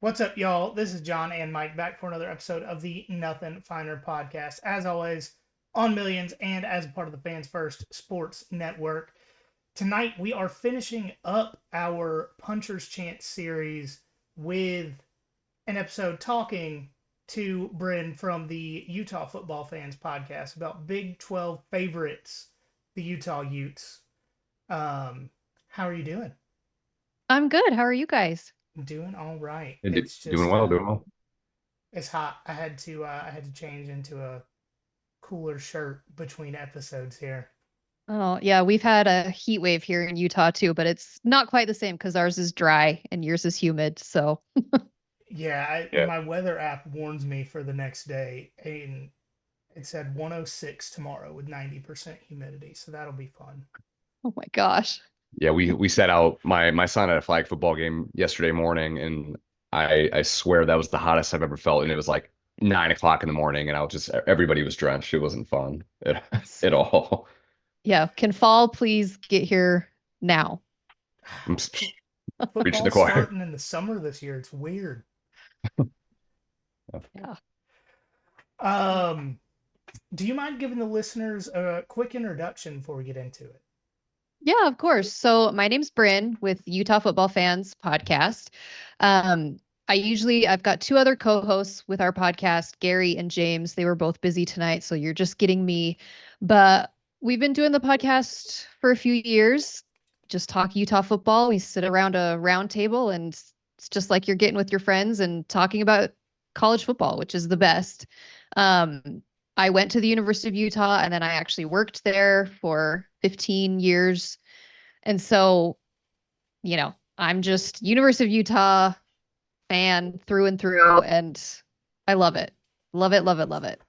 What's up, y'all? This is John and Mike back for another episode of the Nothing Finer podcast. As always, on Millions and as a part of the Fans First Sports Network. Tonight, we are finishing up our Puncher's Chance series with an episode talking to Brynn from the Utah Football Fans podcast about Big 12 favorites, the Utah Utes. How are you doing? I'm good. How are you guys? Doing all right. And It's doing just well, doing well. it's hot. I had to change into a cooler shirt between episodes here. Oh, yeah, we've had a heat wave here in Utah too, but it's not quite the same because ours is dry and yours is humid. So, Yeah, Yeah. my weather app warns me for the next day, and it said 106 tomorrow with 90% humidity, so that'll be fun. oh my gosh. Yeah, we set out my son had a flag football game yesterday morning, and I swear that was the hottest I've ever felt. And it was like 9 o'clock in the morning, and I was just everybody was drenched. It wasn't fun at all. Yeah, can fall please get here now? I'm preaching the Football's choir. starting in the summer this year. It's weird. Yeah. Um, do you mind giving the listeners a quick introduction before we get into it? Yeah, of course. So my name's Brynn with Utah Football Fans podcast. Um, I've got two other co-hosts with our podcast, Gary and James. They were both busy tonight, so you're just getting me. But we've been doing the podcast for a few years. Just talk Utah football. We sit around a round table and it's just like you're getting with your friends and talking about college football, which is the best. Um, I went to the University of Utah and then I actually worked there for 15 years. And so, I'm just University of Utah fan through and through, and I love it. Love it, love it, love it.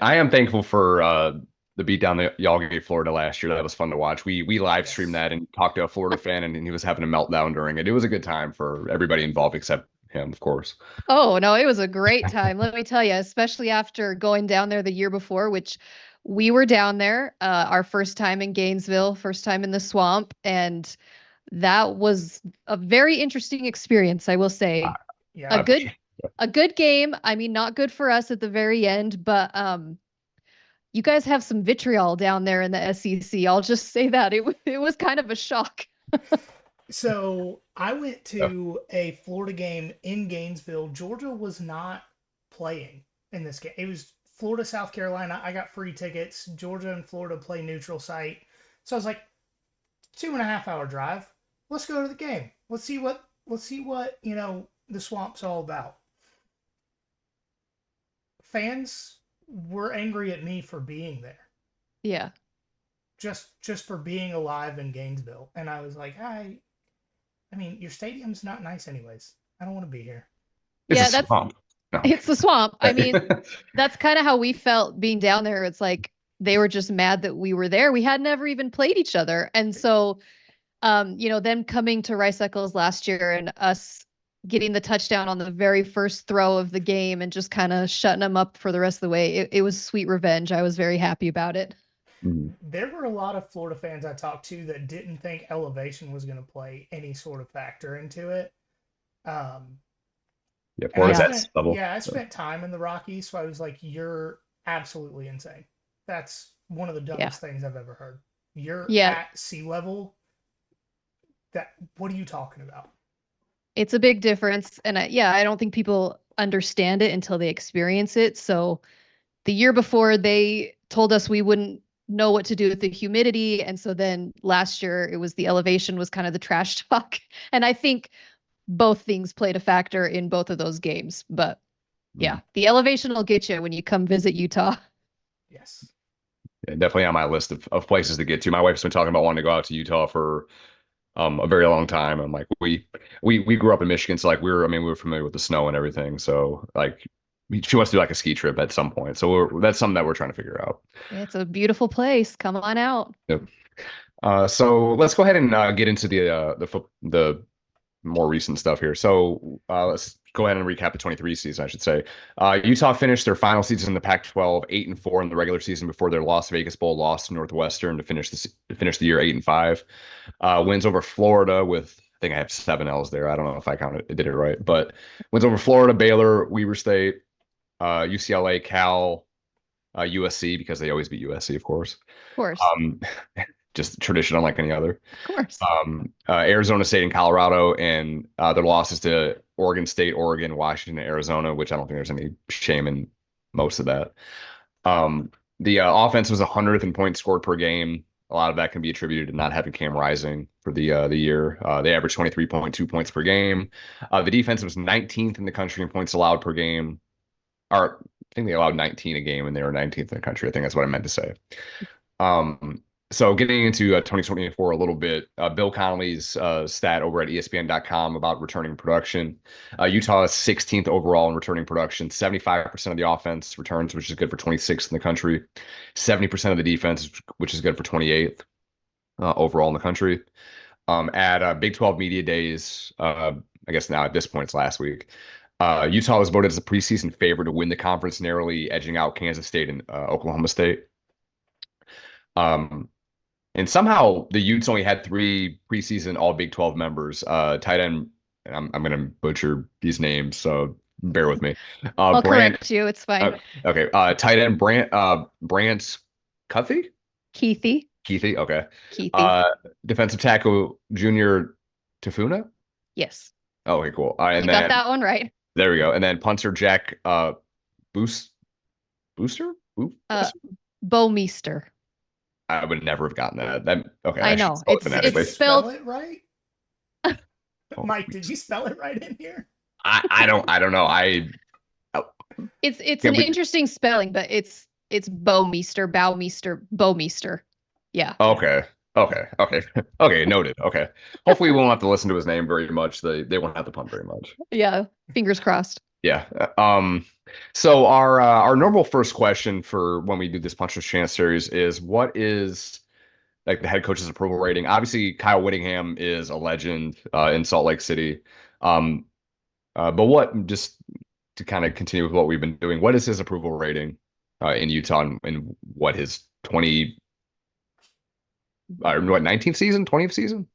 I am thankful for the beatdown that y'all gave Florida last year. That was fun to watch. We live streamed Yes. that and talked to a Florida fan, and he was having a meltdown during it. It was a good time for everybody involved except him, of course. Oh, no, it was a great time. Let me tell you, especially after going down there the year before, which we were down there, our first time in Gainesville, first time in the swamp, and that was a very interesting experience, I will I, say. A Yeah. I good a good game. I mean, not good for us at the very end, but you guys have some vitriol down there in the SEC. I'll just say that it was kind of a shock. So I went to a Florida game in Gainesville. Georgia was not playing in this game. It was Florida, South Carolina. I got free tickets. Georgia and Florida play neutral site. So I was like, 2.5 hour drive. Let's go to the game. Let's see what the swamp's all about. Fans were angry at me for being there. Yeah. Just for being alive in Gainesville. And I was like, I mean, your stadium's not nice anyways. I don't want to be here. it's a Yeah, that's swamp. No. it's the swamp. I mean, that's kind of how we felt being down there. It's like they were just mad that we were there. We had never even played each other. And so them coming to Rice Eccles last year and us getting the touchdown on the very first throw of the game and just kind of shutting them up for the rest of the way. It was sweet revenge. I was very happy about it. Mhm. There were a lot of Florida fans I talked to that didn't think elevation was going to play any sort of factor into it. Um, Yeah, and I Florida's Yeah. at spent, sea level. yeah, I So. spent time in the Rockies, so I was like, you're absolutely insane. That's one of the Yeah. dumbest things I've ever heard. You're Yeah. at sea level. What are you talking about? It's a big difference. And I don't think people understand it until they experience it. So the year before, they told us we wouldn't know what to do with the humidity. And so then last year, it was the elevation was kind of the trash talk. And I think both things played a factor in both of those games. But yeah, Mhm. the elevation will get you when you come visit Utah. Yes. Yeah, definitely on my list of places to get to. My wife's been talking about wanting to go out to Utah for a very long time. I'm like, we grew up in Michigan, so like we were familiar with the snow and everything. So like she wants to do like a ski trip at some point. So that's something that we're trying to figure out. It's a beautiful place. Come on out. Yep. So let's go ahead and get into the more recent stuff here. So let's go ahead and recap the 23 season, I should say. Utah finished their final season in the Pac-12 8-4 in the regular season before their Las Vegas Bowl loss to Northwestern to finish the year 8-5. Wins over Florida with I think I have 7 L's there. I don't know if I did it right, but wins over Florida, Baylor, Weber State, UCLA, Cal, USC, because they always beat USC, of course. Of course. Just tradition unlike any other. Of course. Arizona State and Colorado, and their losses to Oregon State, Oregon, Washington, and Arizona, which I don't think there's any shame in most of that. The offense was 100th in points scored per game. A lot of that can be attributed to not having Cam Rising for the year. They averaged 23.2 points per game. The defense was 19th in the country in points allowed per game. Or I think they allowed 19 a game, and they were 19th in the country. I think that's what I meant to say. So getting into 2024 a little bit, Bill Connolly's stat over at ESPN.com about returning production. Utah is 16th overall in returning production. 75% of the offense returns, which is good for 26th in the country. 70% of the defense, which is good for 28th overall in the country. At Big 12 Media Days, I guess now at this point it's last week, Utah was voted as a preseason favorite to win the conference, narrowly edging out Kansas State and Oklahoma State. And somehow the Utes only had 3 preseason All Big 12 members. Tight end, and I'm going to butcher these names, so bear with me. I'll correct you. It's fine. Okay. Tight end Brant Cuthie? Keithy. Okay. Keithy. Defensive tackle Junior Tafuna? Yes. Oh, okay, cool. And you then, got that one right. There we go. And then punter Jack Booster? Bowmeister. I would never have gotten that. Okay. I know. It's spelled it right. Mike, did you spell it right in here? I don't know. It's an interesting spelling, but it's Bowmeister. Yeah. Okay. Noted. Okay. Hopefully we won't have to listen to his name very much. They won't have to punt very much. Yeah. Fingers crossed. Yeah. So our normal first question for when we do this Puncher's Chance series is, what is like the head coach's approval rating? Obviously, Kyle Whittingham is a legend in Salt Lake City. But what, just to kind of continue with what we've been doing, what is his approval rating in Utah, and what his 19th season, 20th season?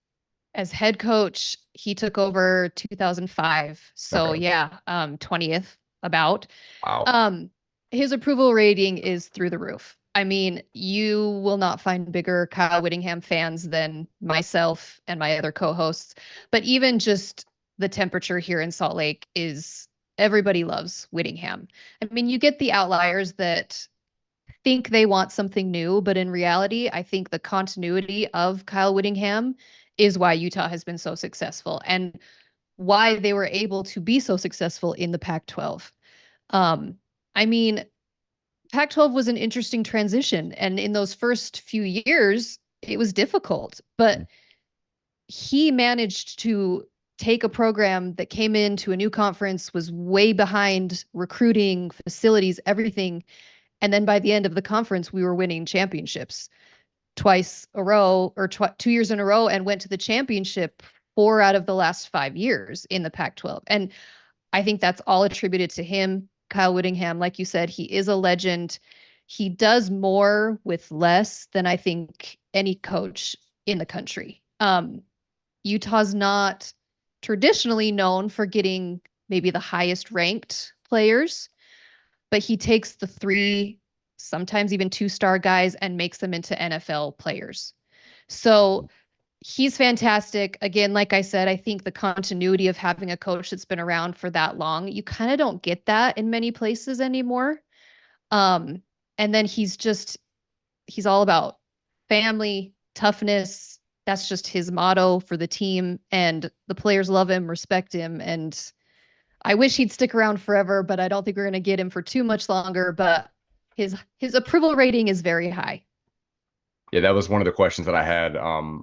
As head coach, he took over 2005. So Okay. yeah, 20th about. Wow. His approval rating is through the roof. I mean, you will not find bigger Kyle Whittingham fans than myself and my other co-hosts. But even just the temperature here in Salt Lake is, everybody loves Whittingham. I mean, you get the outliers that think they want something new, but in reality, I think the continuity of Kyle Whittingham is why Utah has been so successful and why they were able to be so successful in the Pac-12. I mean, Pac-12 was an interesting transition, and in those first few years, it was difficult, but he managed to take a program that came into a new conference, was way behind recruiting, facilities, everything. And then by the end of the conference, we were winning championships twice a row, or 2 years in a row, and went to the championship 4 out of the last 5 years in the Pac-12. And I think that's all attributed to him. Kyle Whittingham, like you said, he is a legend. He does more with less than I think any coach in the country. Utah's not traditionally known for getting maybe the highest ranked players, but he takes the 3, sometimes even 2-star guys and makes them into NFL players. So he's fantastic. Again, like I said, I think the continuity of having a coach that's been around for that long, you kind of don't get that in many places anymore. And then he's all about family, toughness. That's just his motto for the team. And the players love him, respect him. And I wish he'd stick around forever, but I don't think we're going to get him for too much longer. But his approval rating is very high. Yeah, that was one of the questions that I had.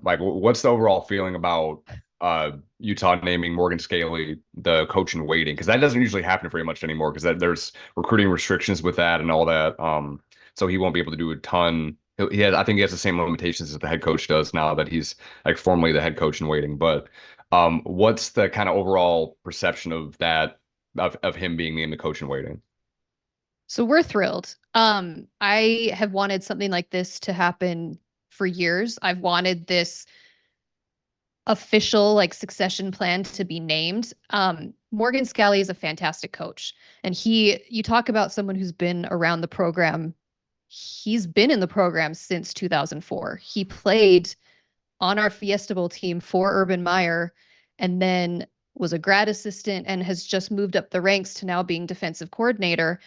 Like, what's the overall feeling about Utah naming Morgan Scaley the coach in waiting? Because that doesn't usually happen very much anymore, because there's recruiting restrictions with that and all that. So he won't be able to do a ton. I think he has the same limitations as the head coach does now that he's like formally the head coach in waiting. But what's the kind of overall perception of that, of him being named the coach in waiting? So we're thrilled. I have wanted something like this to happen for years. I've wanted this official like succession plan to be named. Morgan Scalley is a fantastic coach. And you talk about someone who's been around the program. He's been in the program since 2004. He played on our Fiesta Bowl team for Urban Meyer and then was a grad assistant and has just moved up the ranks to now being defensive coordinator.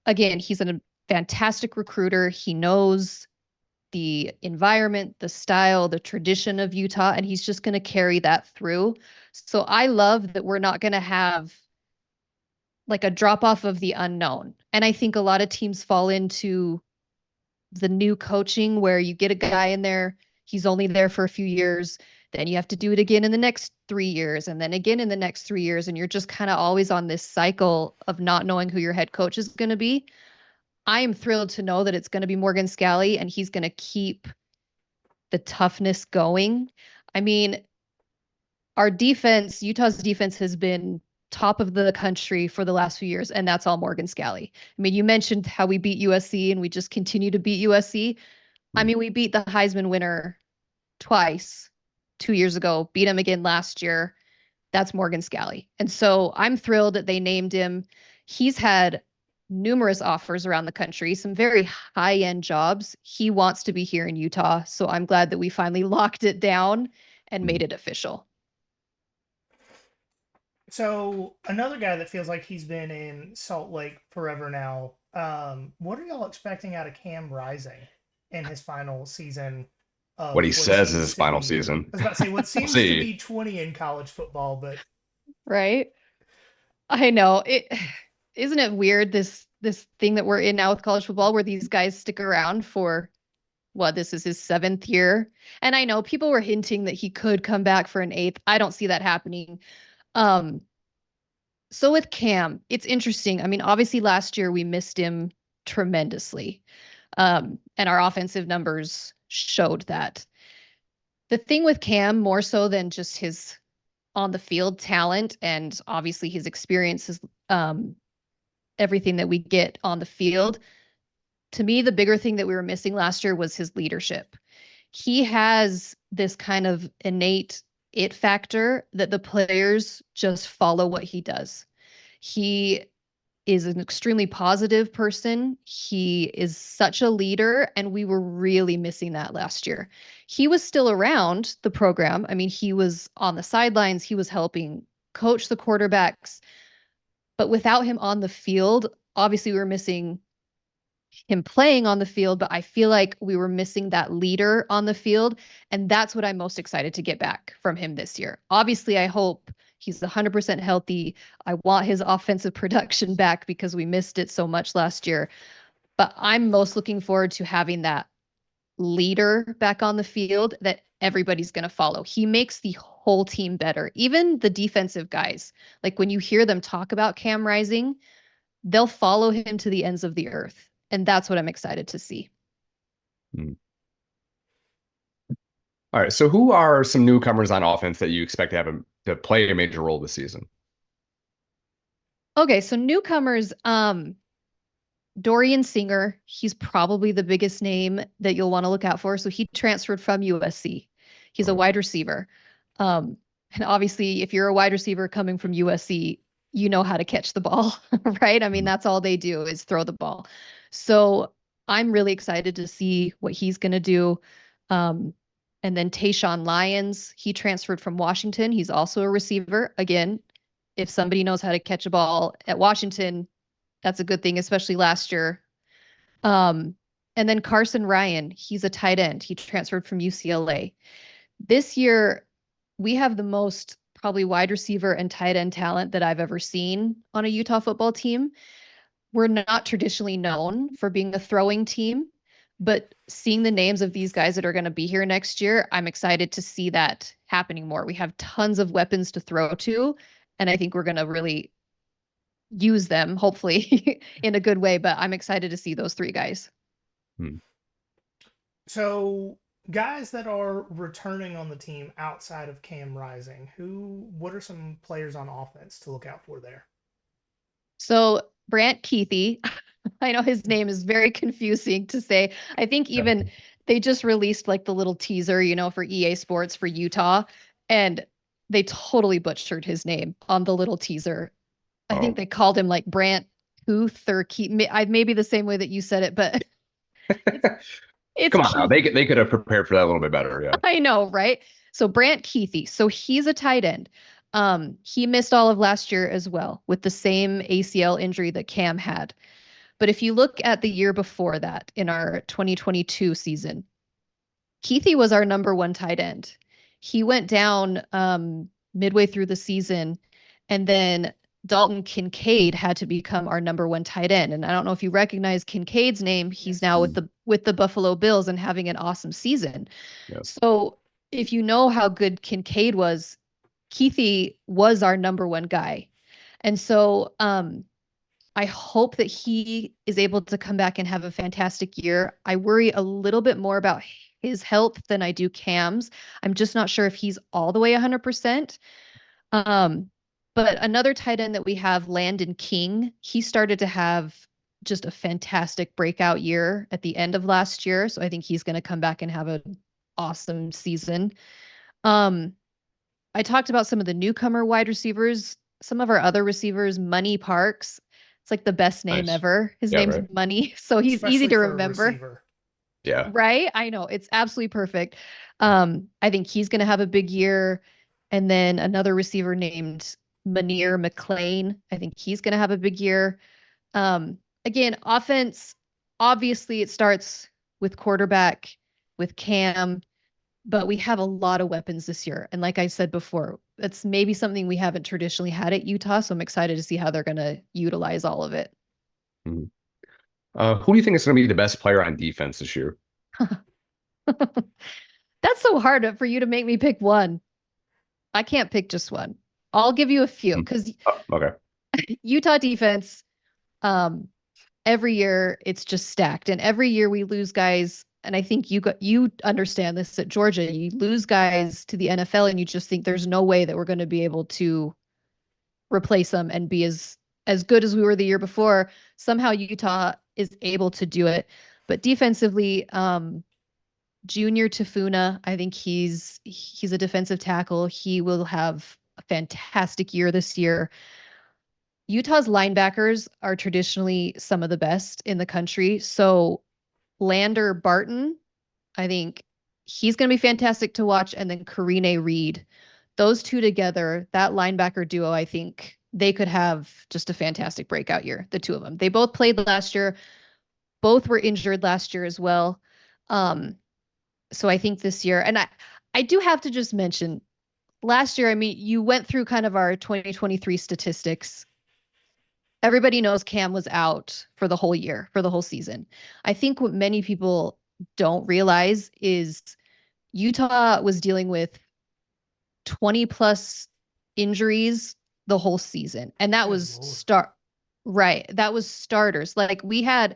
Again, he's a fantastic recruiter. He knows the environment, the style, the tradition of Utah, and he's just going to carry that through. So I love that we're not going to have like a drop off of the unknown. And I think a lot of teams fall into the new coaching where you get a guy in there, he's only there for a few years, then you have to do it again in the next 3 years, and then again in the next 3 years, and you're just kind of always on this cycle of not knowing who your head coach is going to be. I am thrilled to know that it's going to be Morgan Scalley and he's going to keep the toughness going. I mean, Utah's defense has been top of the country for the last few years, and that's all Morgan Scalley. I mean, you mentioned how we beat USC and we just continue to beat USC. I mean, we beat the Heisman winner twice 2 years ago, beat him again last year. That's Morgan Scalley. And so I'm thrilled that they named him. He's had numerous offers around the country, some very high-end jobs. He wants to be here in Utah. So I'm glad that we finally locked it down and made it official. So another guy that feels like he's been in Salt Lake forever now. What are y'all expecting out of Cam Rising in his final season of What he says is seems his to final be- season. I was about to say what We'll seems to see. be 20 in college football, but Right? I know. Isn't it weird this thing that we're in now with college football where these guys stick around for what, this is his 7th year. And I know people were hinting that he could come back for an 8th. I don't see that happening. So with Cam, it's interesting. I mean, obviously last year we missed him tremendously. And our offensive numbers showed that. The thing with Cam, more so than just his on the field talent and obviously his experiences, everything that we get on the field, to me, the bigger thing that we were missing last year was his leadership. He has this kind of innate it factor that the players just follow what he does. He is an extremely positive person. He is such a leader, and we were really missing that last year. He was still around the program. I mean, he was on the sidelines, he was helping coach the quarterbacks, but without him on the field, obviously we were missing him playing on the field, but I feel like we were missing that leader on the field. And that's what I'm most excited to get back from him this year. Obviously, I hope he's 100% healthy. I want his offensive production back because we missed it so much last year. But I'm most looking forward to having that leader back on the field that everybody's going to follow. He makes the whole team better, even the defensive guys. Like when you hear them talk about Cam Rising, they'll follow him to the ends of the earth. And that's what I'm excited to see. All right. So who are some newcomers on offense that you expect to have to play a major role this season? Okay, so newcomers, Dorian Singer, he's probably the biggest name that you'll want to look out for. So he transferred from USC. He's a wide receiver. And obviously, if you're a wide receiver coming from USC, you know how to catch the ball, right? I mean, that's all they do is throw the ball. So I'm really excited to see what he's going to do. And then Tayshawn Lyons, he transferred from Washington. He's also a receiver. Again, if somebody knows how to catch a ball at Washington, that's a good thing, especially last year. And then Carson Ryan, he's a tight end. He transferred from UCLA. This year, we have the most probably wide receiver and tight end talent that I've ever seen on a Utah football team. We're not traditionally known for being a throwing team, but seeing the names of these guys that are going to be here next year, I'm excited to see that happening more. We have tons of weapons to throw to, and I think we're going to really use them, hopefully, in a good way, but I'm excited to see those 3 guys. So guys that are returning on the team outside of Cam Rising, what are some players on offense to look out for there? So Brant Keithy, I know his name is very confusing to say. I think even they just released like the little teaser, for EA Sports for Utah. And they totally butchered his name on the little teaser. I think Oh, they called him like Brant Tooth or maybe the same way that you said it, but it's it's come on now. Keith. They could have prepared for that a little bit better. Yeah. I know, right? So Brant Keithy. So he's a tight end. He missed all of last year as well with the same ACL injury that Cam had. But if you look at the year before that in our 2022 season, Keithy was our number one tight end. He went down midway through the season, and then Dalton Kincaid had to become our number one tight end. And I don't know if you recognize Kincaid's name. He's Yes. now with the Buffalo Bills and having an awesome season. Yes. So if you know how good Kincaid was, Keithy was our number one guy. And so I hope that he is able to come back and have a fantastic year. I worry a little bit more about his health than I do Cam's. I'm just not sure if he's all the way 100%. Um, but another tight end that we have, Landon King, he started to have just a fantastic breakout year at the end of last year. So I think he's going to come back and have an awesome season. Um, I talked about some of the newcomer wide receivers, some of our other receivers, Money Parks. It's like the best name Nice. ever. His Yeah. name's Right. Money, so he's easy Especially to for a remember, receiver. Yeah. right? I know it's absolutely perfect. I think he's going to have a big year, and then another receiver named Manir McLean. I think he's going to have a big year. Again, offense. Obviously, it starts with quarterback, with Cam, but we have a lot of weapons this year. And like I said before, it's maybe something we haven't traditionally had at Utah. So I'm excited to see how they're going to utilize all of it. Mhm. Who do you think is going to be the best player on defense this year? That's so hard for you to make me pick one. I can't pick just one. I'll give you a few Mhm. because Oh, okay. Utah defense, um, every year it's just stacked, and every year we lose guys. And I think you understand this at Georgia. You lose guys to the NFL, and you just think there's no way that we're going to be able to replace them and be as good as we were the year before. Somehow Utah is able to do it. But defensively, Junior Tafuna, I think he's a defensive tackle. He will have a fantastic year this year. Utah's linebackers are traditionally some of the best in the country. So Lander Barton, I think he's going to be fantastic to watch. And then Karine Reed, those two together, that linebacker duo, I think they could have just a fantastic breakout year, the two of them. They both played last year. Both were injured last year as well. So I think this year, and I do have to just mention last year, I mean, you went through kind of our 2023 statistics. Everybody knows Cam was out for the whole year, for the whole season. I think what many people don't realize is Utah was dealing with 20 plus injuries the whole season. And that Good was Lord. right. That was starters. Like we had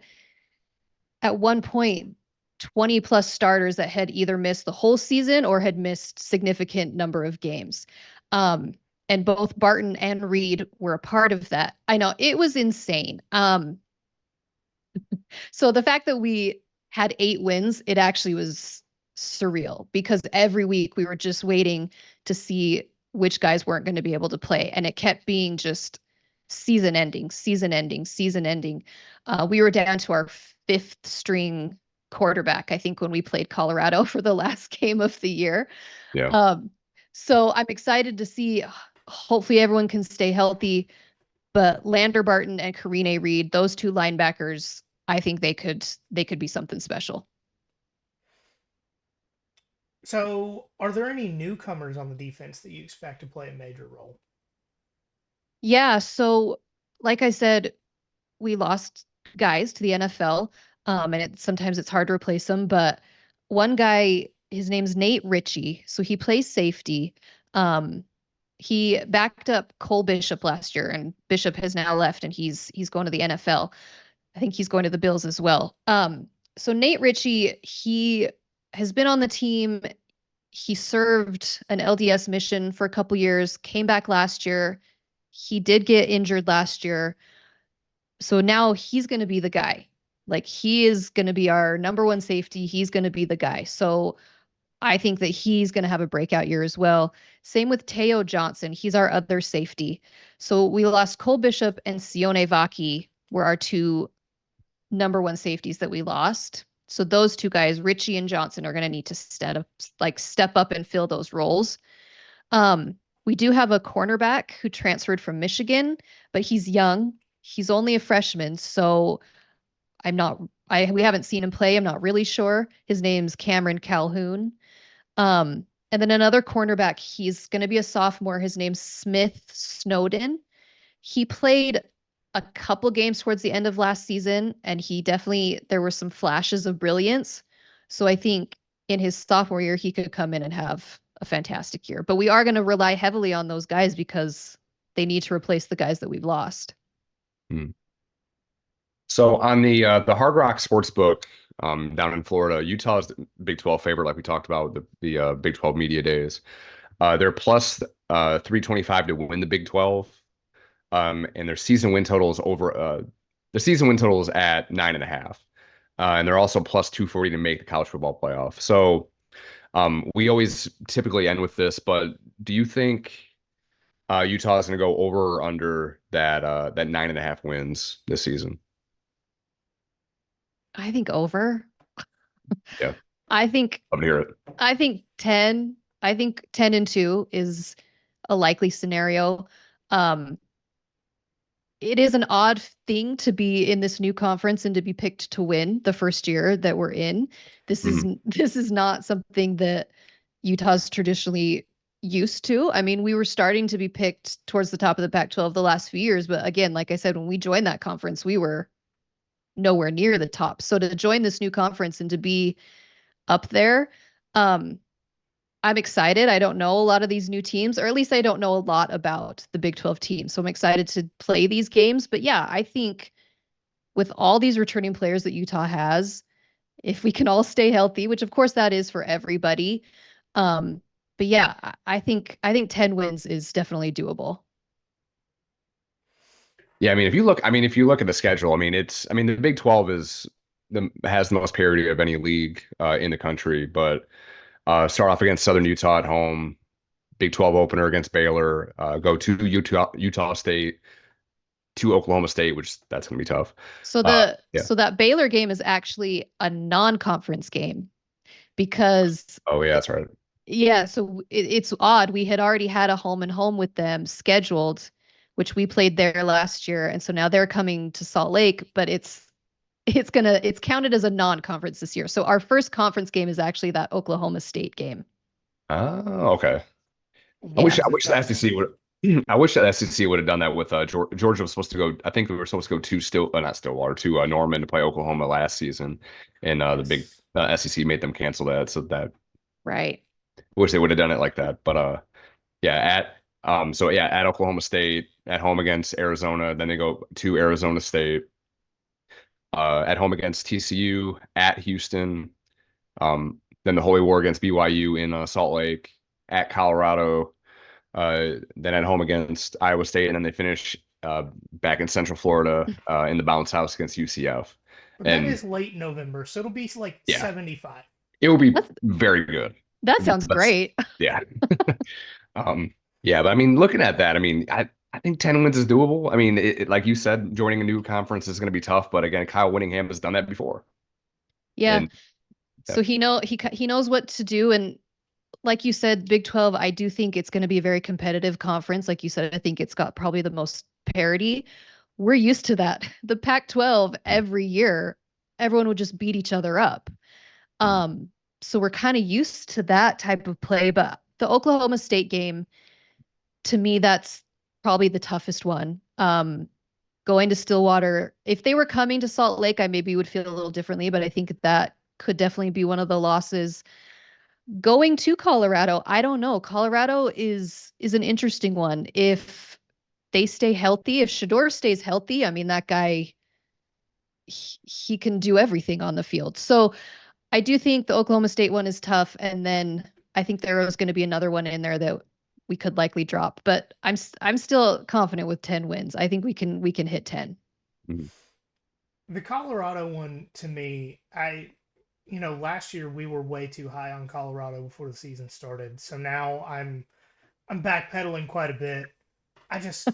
at one point 20 plus starters that had either missed the whole season or had missed significant number of games. Um, and both Barton and Reed were a part of that. I know it was insane. So the fact that we had 8 wins, it actually was surreal because every week we were just waiting to see which guys weren't going to be able to play. And it kept being just season ending, season ending, season ending. We were down to our fifth string quarterback, I think, when we played Colorado for the last game of the year. Yeah. Um, so I'm excited to see. Hopefully, everyone can stay healthy. But Lander Barton and Karine Reed, those two linebackers, I think they could be something special. So, are there any newcomers on the defense that you expect to play a major role? Yeah, so like I said, we lost guys to the NFL, and sometimes it's hard to replace them. But one guy, his name's Nate Ritchie, so he plays safety. Um, he backed up Cole Bishop last year, and Bishop has now left, and he's going to the NFL. I think he's going to the Bills as well. So Nate Ritchie, he has been on the team. He served an LDS mission for a couple years, came back last year. He did get injured last year. So now he's going to be the guy. Like he is going to be our number one safety. He's going to be the guy. So I think that he's going to have a breakout year as well. Same with Teo Johnson. He's our other safety. So we lost Cole Bishop and Sione Vaki were our two number one safeties that we lost. So those two guys, Richie and Johnson, are going to need to step up and fill those roles. Um, we do have a cornerback who transferred from Michigan, but he's young. He's only a freshman, so we haven't seen him play. I'm not really sure. His name's Cameron Calhoun. And then another cornerback, he's going to be a sophomore. His name's Smith Snowden. He played a couple games towards the end of last season, and there were some flashes of brilliance. So I think in his sophomore year, he could come in and have a fantastic year. But we are going to rely heavily on those guys because they need to replace the guys that we've lost. Hmm. So on the Hard Rock Sportsbook down in Florida, Utah's the Big 12 favorite, like we talked about the Big 12 media days. They're plus 325 to win the Big 12, and their season win total is the season win total is at 9.5, and they're also plus 240 to make the college football playoff. So we always typically end with this, but do you think Utah is going to go over or under that 9.5 wins this season? I think over. Yeah, I think love to hear it. I think 10. I think 10-2 is a likely scenario. Um, it is an odd thing to be in this new conference and to be picked to win the first year that we're in. This is this is not something that Utah's traditionally used to. I mean, we were starting to be picked towards the top of the Pac-12 the last few years, but again, like I said, when we joined that conference, we were nowhere near the top. So to join this new conference and to be up there, I'm excited. I don't know a lot of these new teams, or at least I don't know a lot about the Big 12 teams. So I'm excited to play these games. But yeah, I think with all these returning players that Utah has, if we can all stay healthy, which of course that is for everybody. But yeah, I think 10 wins is definitely doable. Yeah, I mean, if you look at the schedule, the Big 12 has the most parity of any league in the country. But start off against Southern Utah at home, Big 12 opener against Baylor, go to Utah State, to Oklahoma State, which that's going to be tough. So Yeah. so that Baylor game is actually a non-conference game because Oh yeah, that's right. yeah, so it's odd. We had already had a home and home with them scheduled, which we played there last year, and so now they're coming to Salt Lake, but it's counted as a non-conference this year. So our first conference game is actually that Oklahoma State game. Oh, okay. I Yeah. wish the SEC would. I wish that SEC would have done that with Georgia was supposed to go. I think we were supposed to go to not Stillwater, to Norman to play Oklahoma last season, and the big SEC made them cancel that. So that Right. wish they would have done it like that. But yeah, at Oklahoma State, at home against Arizona, then they go to Arizona State, at home against TCU, at Houston, then the Holy War against BYU in Salt Lake, at Colorado, then at home against Iowa State, and then they finish back in Central Florida in the bounce house against UCF. But that And is late November, so it'll be like yeah, 75. it will be That's, very good. that sounds That's great. yeah. Yeah, but I mean, looking at that, I think 10 wins is doable. I mean, like you said, joining a new conference is going to be tough, but again, Kyle Whittingham has done that before. Yeah. And So he knows what to do, and like you said, Big 12, I do think it's going to be a very competitive conference. Like you said, I think it's got probably the most parity. We're used to that. The Pac-12 every year, everyone would just beat each other up. So we're kind of used to that type of play, but the Oklahoma State game, to me, that's probably the toughest one. Going to Stillwater, if they were coming to Salt Lake, I maybe would feel a little differently, but I think that could definitely be one of the losses. Going to Colorado, I don't know. Colorado is an interesting one. If they stay healthy, if Shador stays healthy, I mean, that guy, he can do everything on the field. So I do think the Oklahoma State one is tough, and then I think there is going to be another one in there that we could likely drop. But I'm still confident with 10 wins. I think we can hit 10. Mhm. The Colorado one, to me, last year we were way too high on Colorado before the season started. So now I'm backpedaling quite a bit. I just,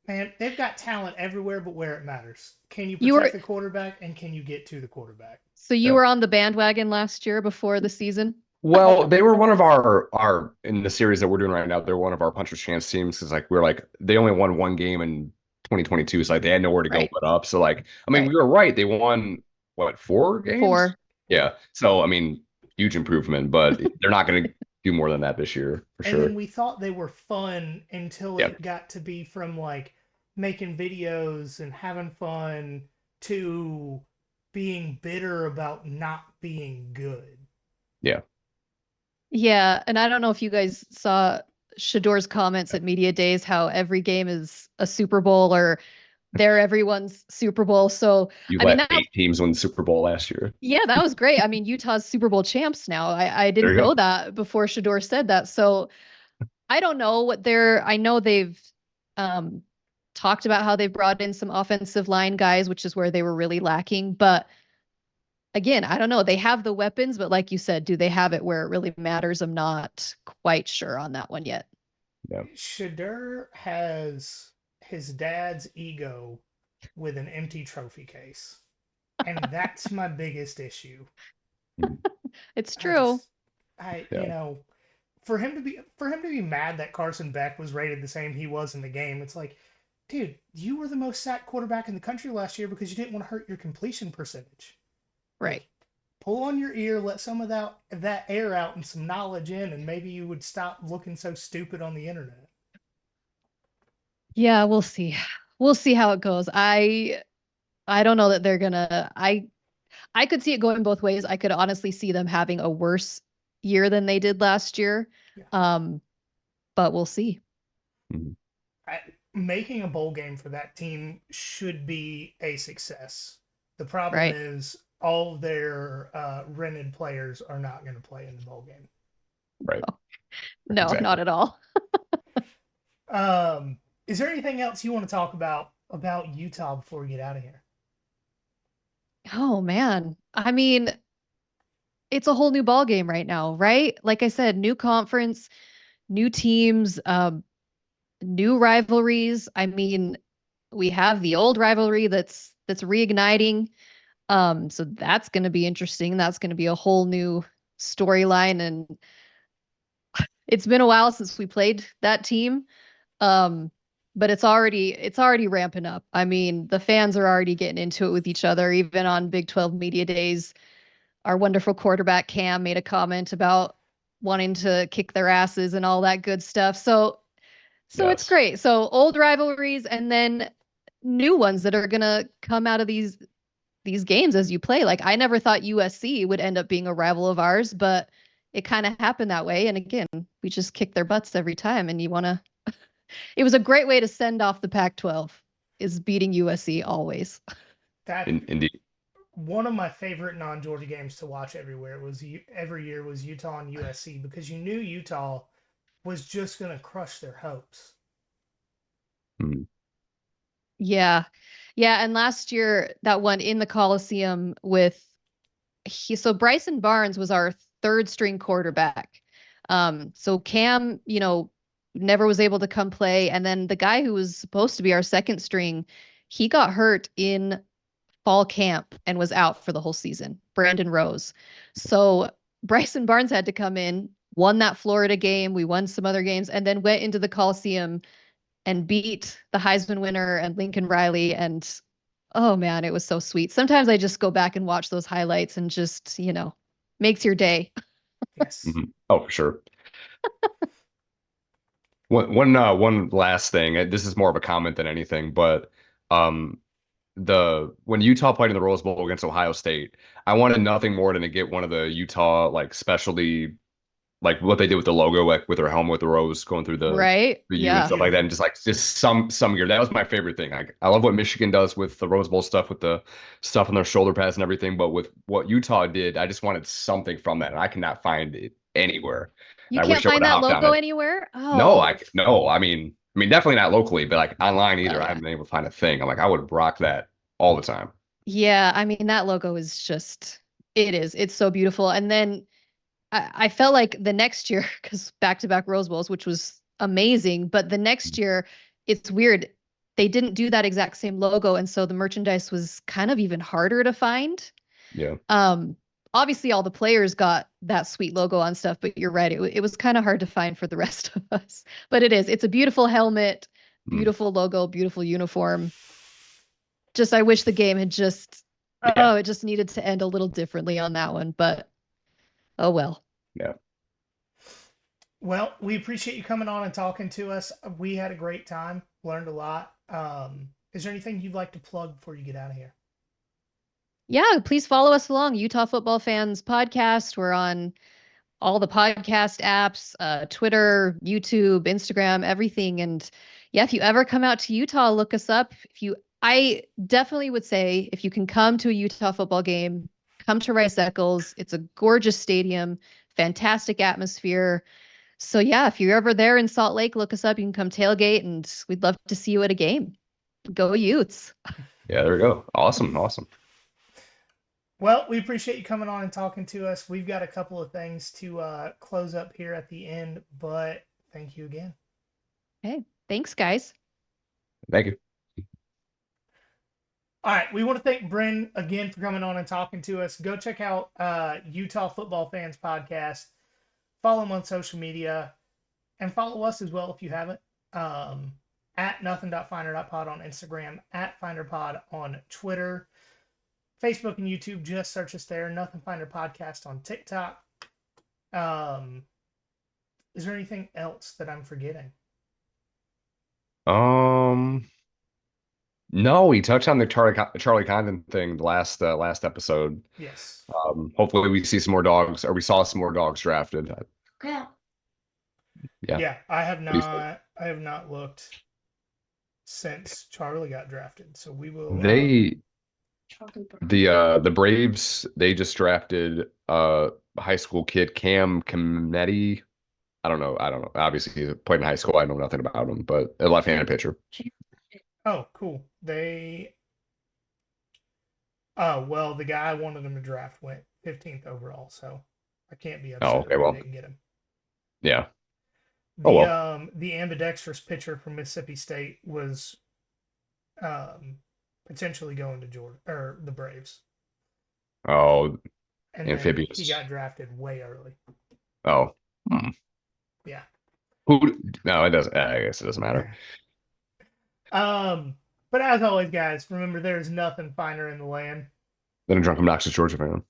man, they've got talent everywhere but where it matters. Can you You protect were the quarterback and can you get to the quarterback? so you Yeah. were on the bandwagon last year before the season? Well, they were one of our in the series that we're doing right now. They're one of our puncher's chance teams because like we're like they only won one game in 2022, so like they had nowhere to go Right. but up. So like I mean Right. we were right. They won what 4 games? 4. Yeah. So I mean huge improvement, but they're not going to do more than that this year for And then sure. we thought they were fun until Yeah. it got to be from like making videos and having fun to being bitter about not being good. Yeah. Yeah, and I don't know if you guys saw Shador's comments at Media Days how every game is a Super Bowl or they're everyone's Super Bowl. So, You I mean let that 8 teams win the Super Bowl last year. yeah, that was great. I mean, Utah's Super Bowl champs now. I There didn't you know go. that before Shador said that. So, I don't know what I know they've um talked about how they've brought in some offensive line guys, which is where they were really lacking, but again, I don't know. They have the weapons, but like you said, do they have it where it really matters? I'm not quite sure on that one yet. Yeah. Shadur has his dad's ego with an empty trophy case. And that's my biggest issue. Mhm. It's I true. just I Yeah. for him to be mad that Carson Beck was rated the same he was in the game, it's like, dude, you were the most sacked quarterback in the country last year because you didn't want to hurt your completion percentage. Right. Like, pull on your ear, let some of that air out and some knowledge in, and maybe you would stop looking so stupid on the internet. Yeah, we'll see. We'll see how it goes. I don't know that they're gonna I could see it going both ways. I could honestly see them having a worse year than they did last year. Yeah. But we'll see. Mhm. Making a bowl game for that team should be a success. The problem Right. is all of their rented players are not going to play in the bowl game. Right. No, not Exactly. at all. Um, is there anything else you want to talk about Utah before we get out of here? Oh man. I mean, it's a whole new ball game right now, right? Like I said, new conference, new teams, new rivalries. I mean, we have the old rivalry that's reigniting. So that's going to be interesting. That's going to be a whole new storyline, and it's been a while since we played that team. Um, but it's already ramping up. I mean, the fans are already getting into it with each other, even on Big 12 media days. Our wonderful quarterback Cam made a comment about wanting to kick their asses and all that good stuff. So it's Yes. great. So old rivalries and then new ones that are gonna come out of these games as you play. Like I never thought USC would end up being a rival of ours, but it kind of happened that way. And again, we just kick their butts every time. And it was a great way to send off the Pac-12 is beating USC always. That Indeed. one of my favorite non-Georgia games to watch every year was Utah and USC because you knew Utah was just going to crush their hopes. Mhm. Yeah. Yeah. And last year, that one in the Coliseum with so Bryson Barnes was our third string quarterback. So Cam, never was able to come play. And then the guy who was supposed to be our second string, he got hurt in fall camp and was out for the whole season, Brandon Rose. So Bryson Barnes had to come in, won that Florida game. We won some other games and then went into the Coliseum and beat the Heisman winner and Lincoln Riley. And oh man, it was so sweet. Sometimes I just go back and watch those highlights and just, makes your day. Yes. Oh, for sure. One last thing. This is more of a comment than anything, but um, the when Utah played in the Rose Bowl against Ohio State, I wanted nothing more than to get one of the Utah like specialty like what they did with the logo, like with their helmet with the rose going through Right? the U and Yeah. stuff like that, and Beautiful. just like just some gear. That was my favorite thing. I love what Michigan does with the Rose Bowl stuff, with the stuff on their shoulder pads and everything. But with what Utah did, I just wanted something from that, and I cannot find it anywhere. You And I can't wish I would find have that hopped on logo it. anywhere? No, Oh, no. I mean, definitely not locally, but like online well, either. I yeah. haven't been able to find a thing. I'm like, I would rock that all the time. Yeah, I mean that logo is just It is. It's so beautiful. And then I felt like the next year, because back-to-back Rose Bowls, which was amazing, but the next year, it's weird. They didn't do that exact same logo, and so the merchandise was kind of even harder to find. Yeah. Um, Obviously all the players got that sweet logo on stuff, but you're right. It was kind of hard to find for the rest of us. But it is. It's a beautiful helmet, Mm. beautiful logo, beautiful uniform. Just I wish the game had just Yeah. it just needed to end a little differently on that one, but oh well. Yeah. Well, we appreciate you coming on and talking to us. We had a great time, learned a lot. Is there anything you'd like to plug before you get out of here? Yeah, please follow us along, Utah Football Fans Podcast. We're on all the podcast apps, Twitter, YouTube, Instagram, everything. And yeah, if you ever come out to Utah, look us up. I definitely would say if you can come to a Utah football game, come to Rice Eccles. It's a gorgeous stadium, fantastic atmosphere. So yeah, if you're ever there in Salt Lake, look us up. You can come tailgate, and we'd love to see you at a game. Go Utes! Yeah, there we go. Awesome. Awesome. Well, we appreciate you coming on and talking to us. We've got a couple of things to close up here at the end, but thank you again. Hey, thanks, guys. Thank you. All right, we want to thank Brynn again for coming on and talking to us. Go check out Utah Football Fans Podcast. Follow him on social media, and follow us as well if you haven't. At nothing.finder.pod on Instagram, at finderpod on Twitter, Facebook and YouTube. Just search us there. Nothing Finder Podcast on TikTok. Is there anything else that I'm forgetting? No, we touched on the Charlie Condon thing the last episode. Yes. Hopefully we see some more dogs, or we saw some more dogs drafted. Yeah. Yeah. Yeah, I have Pretty soon. not. I have not looked since Charlie got drafted. So we will. The Braves, they just drafted high school kid Cam Cometti. I don't know. Obviously, he played in high school. I know nothing about him, but a left-handed pitcher. Oh, cool. Oh, well, the guy I wanted him to draft went 15th overall, so I can't be upset Oh, okay. that Well, we didn't get him. yeah. Oh well. The ambidextrous pitcher from Mississippi State was potentially going to Georgia or the Braves, Oh, and then he amphibious. got drafted way early. Oh. Hmm. Yeah. Who? No, it doesn't. I guess it doesn't matter. But as always, guys, remember there is nothing finer in the land Than a drunk, obnoxious Georgia fan.